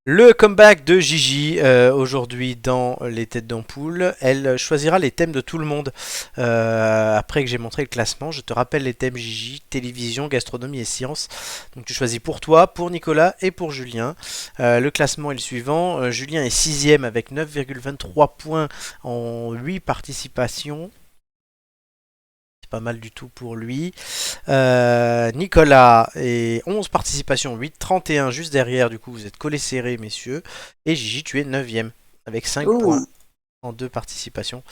Le comeback de Gigi aujourd'hui dans les têtes d'ampoule. Elle choisira les thèmes de tout le monde. Après que j'ai montré le classement, je te rappelle les thèmes Gigi, télévision, gastronomie et sciences. Donc tu choisis pour toi, pour Nicolas et pour Julien. Le classement est le suivant. Julien est 6ème avec 9,23 points en 8 participations. Pas mal du tout pour lui. Nicolas et 11 participations, 8,31 juste derrière, du coup vous êtes collés serrés messieurs. Et Gigi, tu es 9ème avec 5 Ouh. points en 2 participations.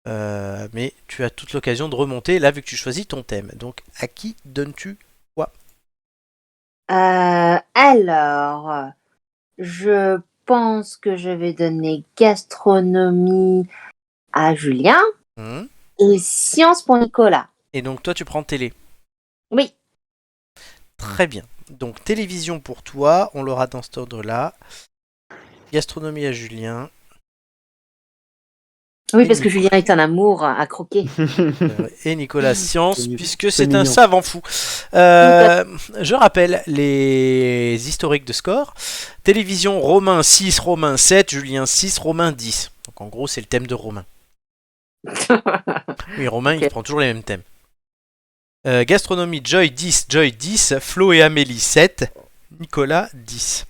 Mais tu as toute l'occasion de remonter là vu que tu choisis ton thème. Donc à qui donnes-tu quoi? Alors, je pense que je vais donner gastronomie à Julien et sciences pour Nicolas. Et donc toi tu prends télé. Oui. Très bien. Donc télévision pour toi, on l'aura dans cet ordre-là. Gastronomie à Julien. Oui, parce que Julien est un amour à croquer. Et Nicolas Science, C'est puisque c'est un mignon. savant fou. Je rappelle les historiques de score. Télévision, Romain 6, Romain 7, Julien 6, Romain 10. Donc en gros, c'est le thème de Romain. Oui, Romain, Ok. il prend toujours les mêmes thèmes. Gastronomie, Joy 10, Flo et Amélie 7, Nicolas 10.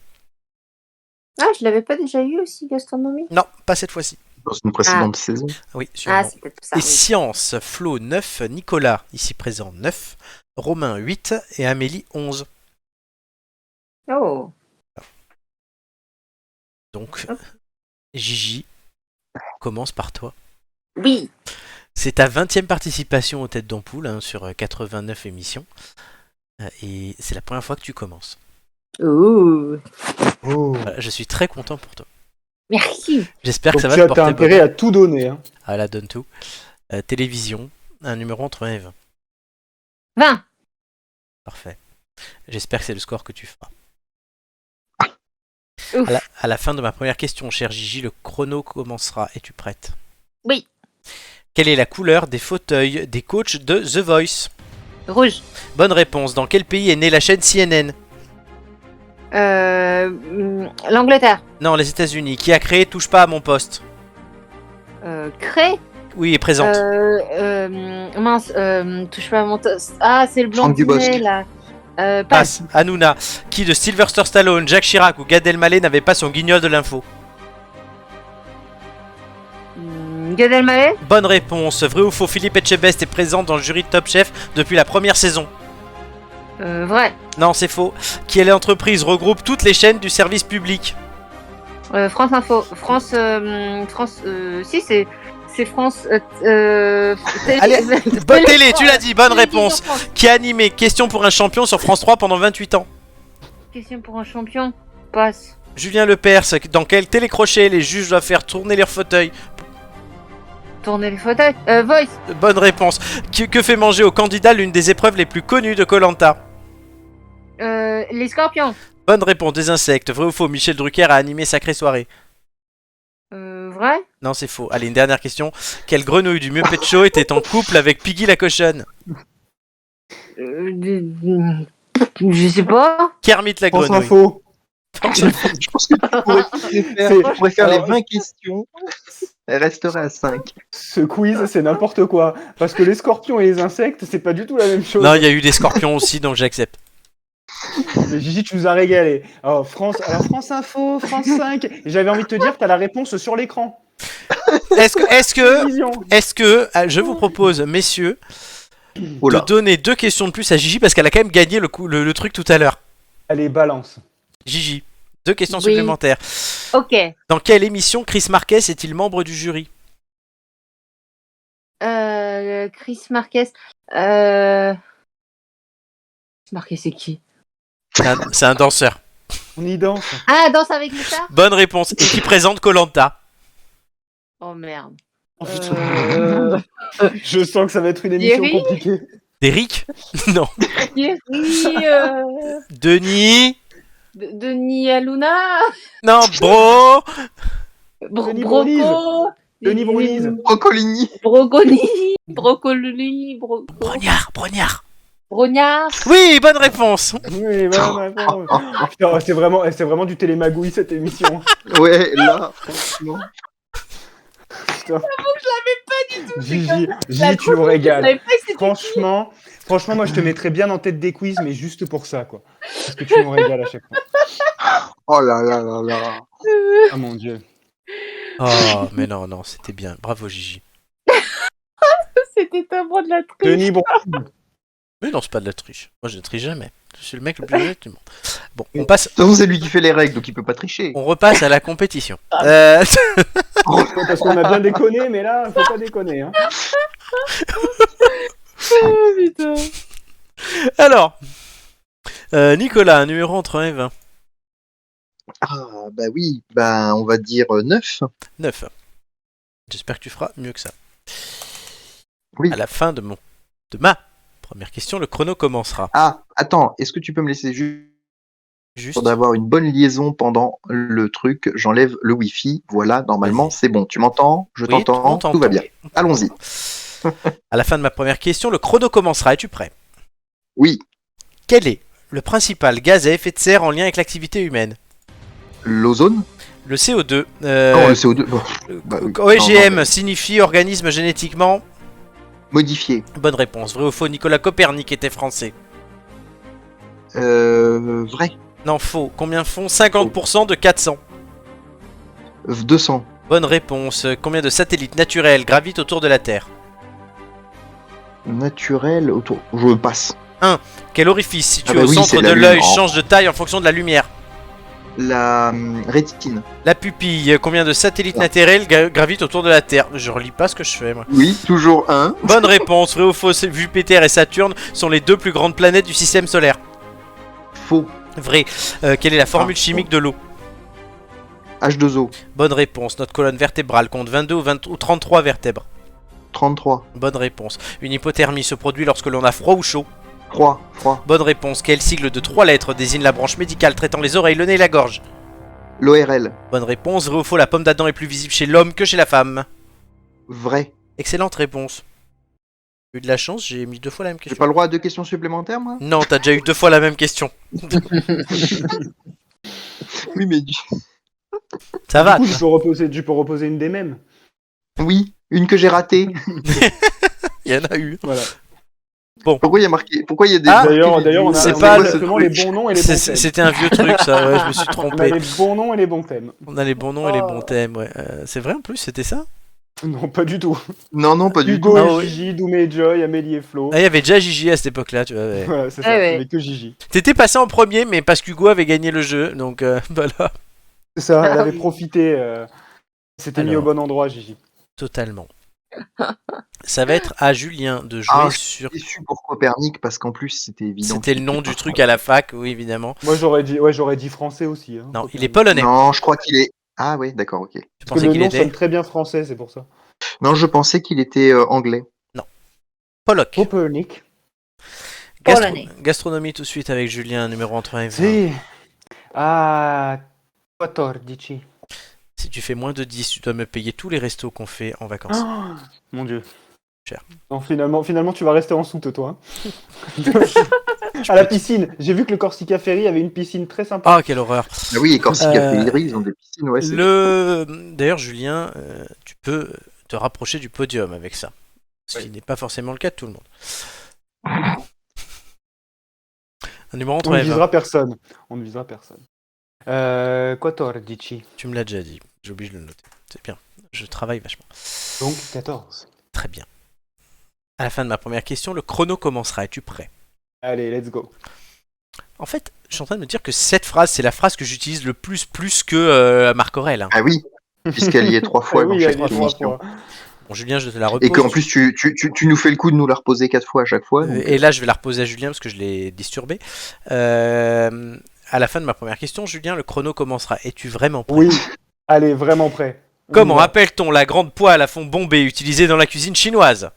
Ah, je l'avais pas déjà eu aussi, gastronomie. Non, pas cette fois-ci. Dans une précédente saison. Oui, sûrement. Ah, c'est peut-être ça. Et Oui. sciences, Flo 9, Nicolas, ici présent 9, Romain 8 et Amélie 11. Oh. Donc, Gigi, commence par toi. Oui. C'est ta 20e participation aux têtes d'ampoule sur 89 émissions. Et c'est la première fois que tu commences. Ouh. Oh. Voilà, je suis très content pour toi. Merci. J'espère que Donc ça va tu te as porter intérêt à tout donner. Hein. Ah là, donne tout. Télévision, un numéro entre 1 et 20. 20. Parfait. J'espère que c'est le score que tu feras. Ouf. À la fin de ma première question, cher Gigi, le chrono commencera. Es-tu prête? Oui. Quelle est la couleur des fauteuils des coachs de The Voice? Rouge. Bonne réponse. Dans quel pays est née la chaîne CNN? L'Angleterre. Non, les États-Unis. Qui a créé Touche pas à mon poste? Cré. Oui, est présente. Mince. Touche pas à mon toast. Ah, c'est le Franck blondinet Dubosc. là. Passe. Hanouna. Qui de Sylvester Stallone, Jacques Chirac ou Gad Elmaleh n'avait pas son guignol de l'info? Gad Elmaleh. Bonne réponse. Vrai ou faux, Philippe Etchebest est présent dans le jury de Top Chef depuis la première saison? Vrai. Non, c'est faux. Quelle entreprise regroupe toutes les chaînes du service public? France Info. France. Si, c'est France. Allez, bonne télé, tu l'as dit, bonne réponse. Qui a animé Question pour un champion sur France 3 pendant 28 ans? Question pour un champion. Passe. Julien Lepers. Dans quel télécrochet les juges doivent faire tourner leur fauteuil? Tourner les fauteuils. Voice. Bonne réponse. Que fait manger aux candidats l'une des épreuves les plus connues de koh-Lanta? Les scorpions. Bonne réponse. Des insectes. Vrai ou faux, Michel Drucker a animé Sacrée Soirée? Vrai. Non, c'est faux. Allez, une dernière question. Quelle grenouille du Muppet Show était en couple avec Piggy la cochonne? Je sais pas. Kermit la France grenouille. Info. Je pense que tu pourrais faire les 20 questions. Elle resterait à 5. Ce quiz, c'est n'importe quoi. Parce que les scorpions et les insectes, c'est pas du tout la même chose. Non, il y a eu des scorpions aussi, donc j'accepte. Mais Gigi, tu nous as régalé. Alors France Info, France 5. Et j'avais envie de te dire, t'as la réponse sur l'écran. Télévision. Je vous propose, messieurs, Oh là. de donner 2 questions de plus à Gigi parce qu'elle a quand même gagné le truc tout à l'heure. Allez, balance. Gigi, 2 questions Oui. supplémentaires. Ok. Dans quelle émission Chris Marquez est-il membre du jury? Chris Marquez. Chris Marquez, c'est qui? C'est un danseur. On y danse. Ah, Danse avec les stars. Bonne réponse. Et qui présente koh-Lanta? Oh merde. Je sens que ça va être une émission Thierry compliquée. D'Eric? Non. Thierry. Denis? Denis Aluna. Non, bro. Denis Brognise. Broco. Denis Brognise. Brocolini. Brocoli. Brocoli. Brognard. Brognard. Oui, bonne réponse. Oui, voilà, oh, putain, c'est vraiment du télémagouille cette émission. Ouais, là, franchement. Putain. Pas du tout. Gigi, La Gigi, tu nous grosse- je régales. savais pas que c'était Franchement, moi je te mettrais bien en tête des quiz, mais juste pour ça, quoi. Parce que tu nous régales à chaque fois. Oh là là là là. Ah mon dieu. Oh, mais non, c'était bien. Bravo, Gigi. C'était tellement de la triche. Denis, bon. Mais non, c'est pas de la triche. Moi, je ne triche jamais. Je suis le mec le plus honnête du monde. Bon, on passe. De toute façon, c'est lui qui fait les règles, donc il peut pas tricher. On repasse à la compétition. Parce qu'on a bien déconné, mais là, faut pas déconner. Hein. Oh, putain. Alors, Nicolas, un numéro entre 1 et 20. Ah, bah oui, bah on va dire 9. 9. J'espère que tu feras mieux que ça. Oui. À la fin de ma première question, le chrono commencera. Ah, attends, est-ce que tu peux me laisser juste pour d'avoir une bonne liaison pendant le truc, j'enlève le Wi-Fi, voilà, normalement Vas-y. c'est bon. Tu m'entends? Je Oui, t'entends, on t'entend. tout va bien. Allons-y. À la fin de ma première question, le chrono commencera. Es-tu prêt? Oui, Quel est le principal gaz à effet de serre en lien avec l'activité humaine? l'ozone? Le CO2. Non, le CO2, bon, bah oui. OGM Non, signifie organisme génétiquement. modifié. Bonne réponse. Vrai ou faux, Nicolas Copernic était français? Vrai. Non, faux. Combien font 50% de 400? 200. Bonne réponse. Combien de satellites naturels gravitent autour de la Terre? Naturel autour. Je passe. Quel orifice situé Ah bah au oui, centre c'est de la l'œil Lune. change de taille en fonction de la lumière? La rétine. La pupille. Combien de satellites naturels gravitent autour de la Terre? Je relis pas ce que je fais, moi. Oui, toujours 1. Bonne réponse. Vrai ou faux, Jupiter et Saturne sont les deux plus grandes planètes du système solaire? Faux. Vrai. Quelle est la formule chimique de l'eau? H2O. Bonne réponse. Notre colonne vertébrale compte 22 ou 33 vertèbres? 33. Bonne réponse. Une hypothermie se produit lorsque l'on a froid ou chaud? 3. 3. Bonne réponse. Quel sigle de 3 lettres désigne la branche médicale traitant les oreilles, le nez et la gorge? L'ORL. Bonne réponse. Vrai ou faux, la pomme d'Adam est plus visible chez l'homme que chez la femme? Vrai. Excellente réponse. J'ai eu de la chance, j'ai mis 2 fois la même J'ai question. pas le droit à 2 questions supplémentaires, moi? Non, t'as déjà eu 2 fois la même question. Oui, mais. Ça va. Du coup, tu peux reposer une des mêmes. Oui, une que j'ai ratée. Il y en a eu. Voilà. Pourquoi il y a marqué? Pourquoi il y a des. Ah, D'ailleurs, on a, c'est on pas a le exactement les bons noms et les bons thèmes. C'était un vieux truc, ça. Ouais, je me suis On a trompé. les bons noms et les bons thèmes. On a les bons noms et les bons thèmes. Ouais. C'est vrai en plus, c'était ça? Non, pas du tout. Non, non, pas du Hugo tout. et Ah oui. Gigi, Doumé et Joy, Amélie et Flo. Ah, il y avait déjà Gigi à cette époque-là, tu vois. Ouais. Voilà, c'est ça. Ouais, ouais. Il y avait que Gigi. T'étais passé en premier, mais parce qu'Hugo avait gagné le jeu, donc voilà. C'est ça, elle Ah avait oui. profité. C'était mis Alors. au bon endroit, Gigi. Totalement. Ça va être à Julien de jouer Ah, sur. Je suis déçu pour Copernic parce qu'en plus c'était évident. C'était le nom du truc à la fac, oui, évidemment. Moi, j'aurais dit français aussi. Hein, Non, il est polonais. Non, je crois qu'il est. Ah ouais, d'accord, ok. Tu Parce que pensais le qu'il nom était sonne très bien français, c'est pour ça. Non, je pensais qu'il était anglais. Poloc. Copernic. Polonais. Gastronomie tout de suite avec Julien, numéro entre 1 et 20. Si. Ah, 14. Si tu fais moins de 10, tu dois me payer tous les restos qu'on fait en vacances. Oh, mon dieu. Cher. Non, finalement, tu vas rester en soute, toi. Hein. À la piscine. J'ai vu que le Corsica Ferry avait une piscine très sympa. Ah, quelle horreur. Ah oui, et Corsica Ferry, ils ont des piscines, ouais. D'ailleurs, Julien, tu peux te rapprocher du podium avec ça. Ce qui n'est pas forcément le cas de tout le monde. Un numéro entre On ne 1 et 20. visera personne. On ne visera personne. 14. Tu me l'as déjà dit. J'ai oublié de le noter. C'est bien. Je travaille vachement. Donc 14. Très bien. À la fin de ma première question, le chrono commencera. Es-tu prêt? Allez, let's go. En fait, je suis en train de me dire que cette phrase, c'est la phrase que j'utilise le plus que Marc Aurèle. Hein. Ah oui, puisqu'elle y est 3 fois Ah dans oui, chaque elle est 3 émission. fois. Bon, Julien, je te la repose. Et qu'en plus, tu nous fais le coup de nous la reposer 4 fois à chaque fois. donc- Et là, je vais la reposer à Julien parce que je l'ai disturbé. À la fin de ma première question, Julien, le chrono commencera. Es-tu vraiment prêt? Oui. Allez, vraiment prêt. On y Comment va. appelle-t-on la grande poêle à fond bombé utilisée dans la cuisine chinoise?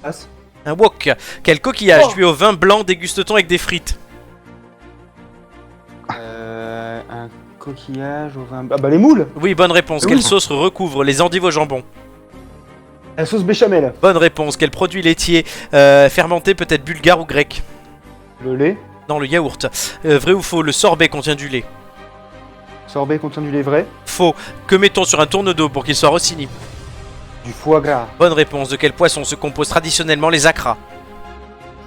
Passe. Un wok. Quel coquillage Oh. cuit au vin blanc déguste-t-on avec des frites? Un coquillage au vin. Ah bah les moules. Oui, bonne réponse. Oui. Quelle sauce recouvre les endives au jambon? La sauce béchamel. Bonne réponse. Quel produit laitier fermenté peut être bulgare ou grec? Le lait. Non, le yaourt. Vrai ou faux? Le sorbet contient du lait. Sorbet contient du lait vrai. Faux. Que met-on sur un tourne d'eau pour qu'il soit rossini? Du foie gras. Bonne réponse. De quel poisson se composent traditionnellement les acras?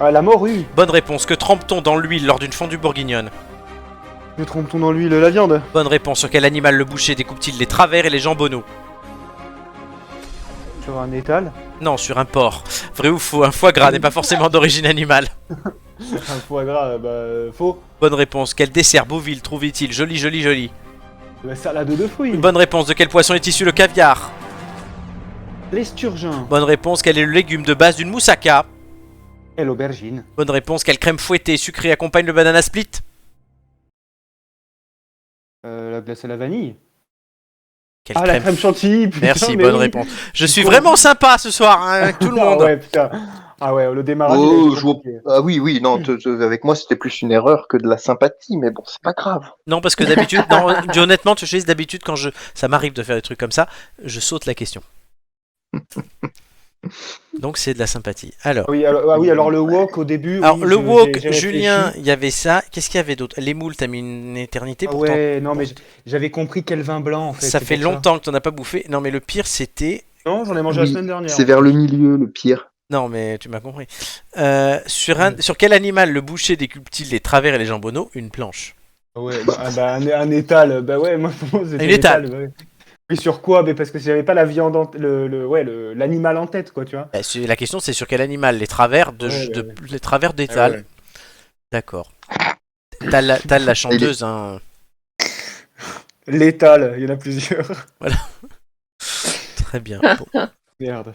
La morue. Bonne réponse. Que trempe-t-on dans l'huile lors d'une fondue bourguignonne? Que trompe-t-on dans l'huile? La viande. Bonne réponse. Sur quel animal le boucher découpe-t-il les travers et les jambonneaux? Sur un étal. Non, sur un porc. Vrai ou faux? Un foie gras n'est pas forcément d'origine animale. Un foie gras, faux. Bonne réponse. Quel dessert Beauville trouve-t-il joli, joli, joli? La salade de fruits. Une bonne réponse. De quel poisson est issu le caviar? L'esturgeon. Bonne réponse. Quel est le légume de base d'une moussaka? Et l'aubergine. Bonne réponse. Quelle crème fouettée sucrée accompagne le banana split? La glace à la vanille. Quelle La crème chantilly. Putain, Merci, mais bonne oui. réponse. Je suis vraiment sympa ce soir, hein, avec tout le monde. Ah ouais, putain. Ah ouais, le démarrage. il a Oh, été compliqué. Ah oui, non, avec moi c'était plus une erreur que de la sympathie, mais bon, c'est pas grave. Non, parce que d'habitude, non, honnêtement, tu sais, d'habitude, quand ça m'arrive de faire des trucs comme ça, je saute la question. Donc c'est de la sympathie. Alors, Alors le wok au début. alors oui, le wok, j'ai Julien, réfléchi. il y avait ça. Qu'est-ce qu'il y avait d'autre? Les moules, t'as mis une éternité Ah pourtant. ouais, non mais j'avais compris quel vin blanc en fait. Ça c'est fait pour longtemps que t'en as pas bouffé. Non, mais le pire, c'était. Non, j'en ai mangé la Oui, semaine dernière. c'est vers le milieu, le pire. Non, mais tu m'as compris. Sur quel animal le boucher découpe-t-il les travers et les jambonneaux? Une planche. Ouais, un étal. Bah ouais, moi pour moi, c'était Un étal. ouais. Mais sur quoi? Mais parce que j'avais pas la viande, l'animal en tête, quoi, tu vois. La question, c'est sur quel animal? Les travers les travers d'étal. Ouais. D'accord. T'as la chanteuse, hein. L'étal, il y en a plusieurs. Très bien. Bon. Merde.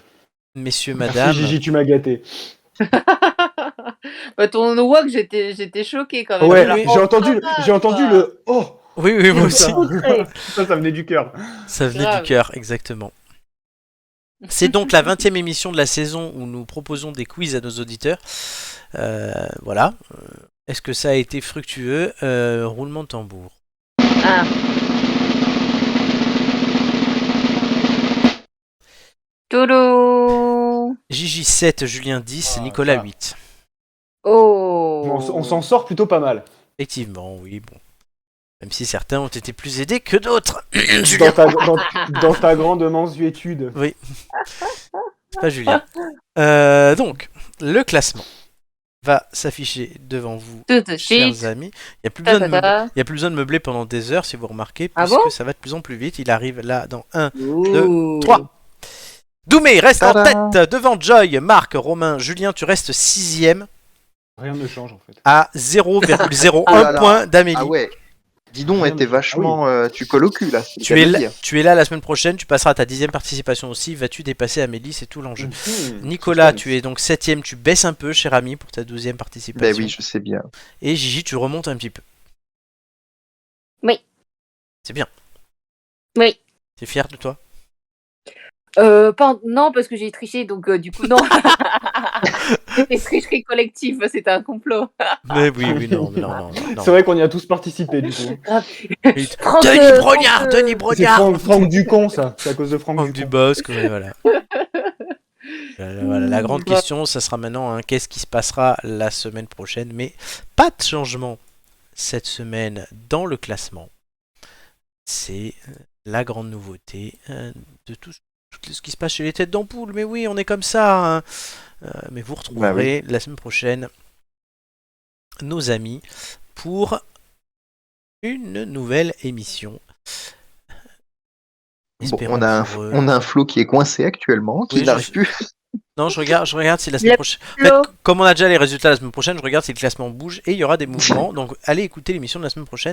Messieurs, Merci, madame. Gigi, tu m'as gâté. Ton wok, j'étais choquée quand même. Ouais, Genre, j'ai entendu le oh. Oui, oui, moi aussi. Ça venait du cœur. Ça venait Grave. du cœur, exactement. C'est donc la 20e émission de la saison où nous proposons des quiz à nos auditeurs. Voilà. Est-ce que ça a été fructueux? Roulement de tambour. Ah. Toulou. Gigi 7, Julien 10, Ah, Nicolas ça. 8. Oh. On s'en sort plutôt pas mal. Effectivement, oui, bon. Même si certains ont été plus aidés que d'autres. Dans Julien, dans ta grande mansuétude. c'est pas Julien. Donc, le classement va s'afficher devant vous, Tout de suite. chers amis. Il n'y a plus besoin de meubler. Ta-ta-ta. Il y a plus besoin de meubler pendant des heures si vous remarquez, Ah puisque bon ça va de plus en plus vite. Il arrive là dans 1, Ouh. 3. Doumé reste en Tada. tête devant Joy, Marc, Romain, Julien, tu restes 6ème Rien ne change en fait. à 0,01 Ah là là. point d'Amélie. Ah ouais. Dis donc, t'es vachement. Tu colles au cul là. c'est Tu le es, cas de là, dire. tu es là la semaine prochaine, tu passeras ta 10ème participation aussi. Vas-tu dépasser Amélie? C'est tout l'enjeu. Mhm. Nicolas, tu es donc 7ème, tu baisses un peu, cher ami, pour ta 12ème participation. Ben oui, je sais bien. Et Gigi, tu remontes un petit peu. Oui. C'est bien. Oui. T'es fier de toi? Non, parce que j'ai triché, donc du coup, non. C'était tricherie collective, c'était un complot. Mais oui, non. non. C'est vrai qu'on y a tous participé du coup. Franck, Denis Brognard, Franck, Denis C'est Brognard. Franck Ducon ça. C'est à cause de Franck Franck Ducon. Dubosc, ouais, voilà. Voilà, la grande question, ça sera maintenant, hein, qu'est-ce qui se passera la semaine prochaine? Mais pas de changement cette semaine dans le classement. C'est la grande nouveauté de tout ce qui se passe chez les têtes d'ampoule. Mais oui, on est comme ça. Hein. Mais vous retrouverez la semaine prochaine nos amis pour une nouvelle émission. Bon, Espérons on a pour eux. un Flo qui est coincé actuellement, qui Oui, n'arrive plus. Non, je regarde si la semaine Le prochaine. En fait, Flo. comme on a déjà les résultats la semaine prochaine, je regarde si le classement bouge et il y aura des mouvements. Donc allez écouter l'émission de la semaine prochaine